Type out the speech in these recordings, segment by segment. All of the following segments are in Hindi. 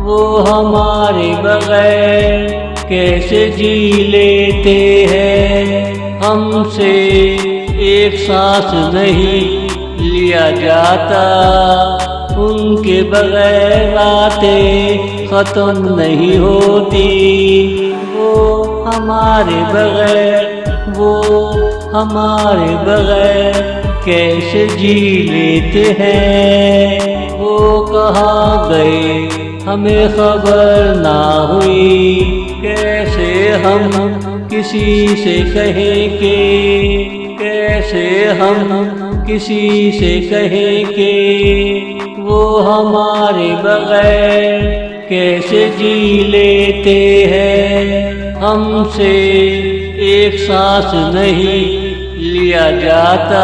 वो हमारे बगैर कैसे जी लेते हैं। हमसे एक सांस नहीं लिया जाता, उनके बगैर बातें खत्म नहीं होती। वो हमारे बगैर, वो हमारे बगैर कैसे जी लेते हैं। वो कहाँ गए हमें खबर ना हुई, कैसे हम किसी से कहें कि, कैसे हम किसी से कहें कि वो हमारे बगैर कैसे जी लेते हैं। हमसे एक सांस नहीं लिया जाता,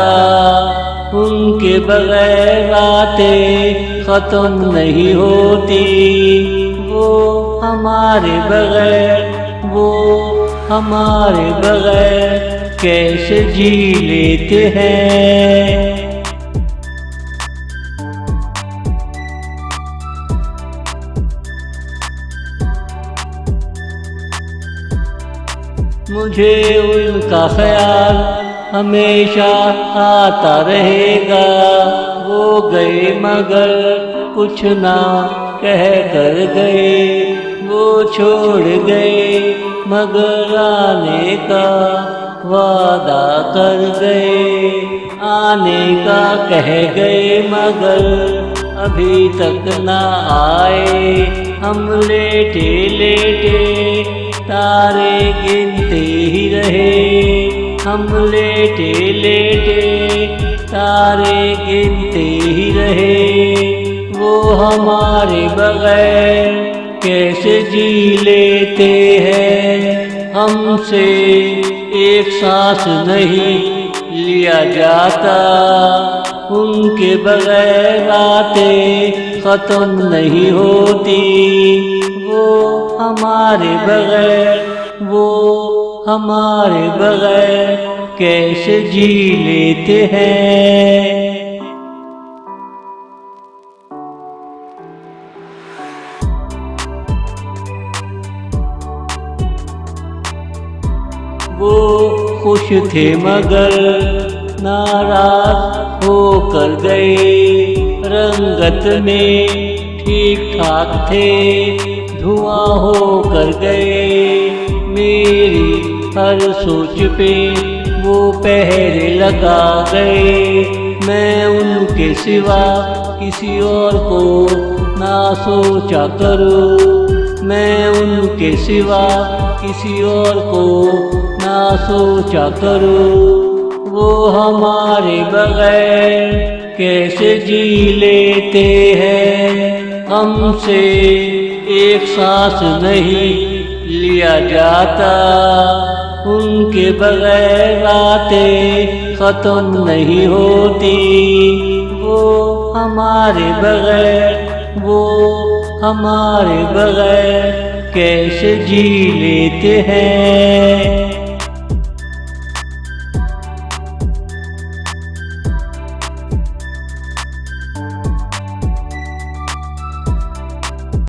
उनके बगैर बातें खत्म नहीं होती। वो हमारे बगैर, वो हमारे बगैर कैसे जी लेते हैं। मुझे उनका ख्याल हमेशा आता रहेगा। वो गए मगर कुछ ना कह कर गए, वो छोड़ गए मगर आने का वादा कर गए। आने का कह गए मगर अभी तक ना आए। हम लेटे लेटे तारे गिनते ही रहे, हम लेटे लेटे तारे गिनते ही रहे। वो हमारे बगैर कैसे जी लेते हैं। हमसे एक सांस नहीं लिया जाता, उनके बगैर बातें खत्म नहीं होती। वो हमारे बगैर, वो हमारे बगैर कैसे जी लेते हैं। वो खुश थे मगर नाराज होकर गए। रंगत में ठीक ठाक थे, धुआं होकर गए। मेरी हर सोच पे वो पहरे लगा गए। मैं उनके सिवा किसी और को ना सोचा करूं, मैं उनके सिवा किसी और को ना सोचा करूं। वो हमारे बगैर कैसे जी लेते हैं। हमसे एक सांस नहीं लिया जाता, उनके बगैर बातें खत्म नहीं होती। वो हमारे बगैर, वो हमारे बगैर कैसे जी लेते हैं।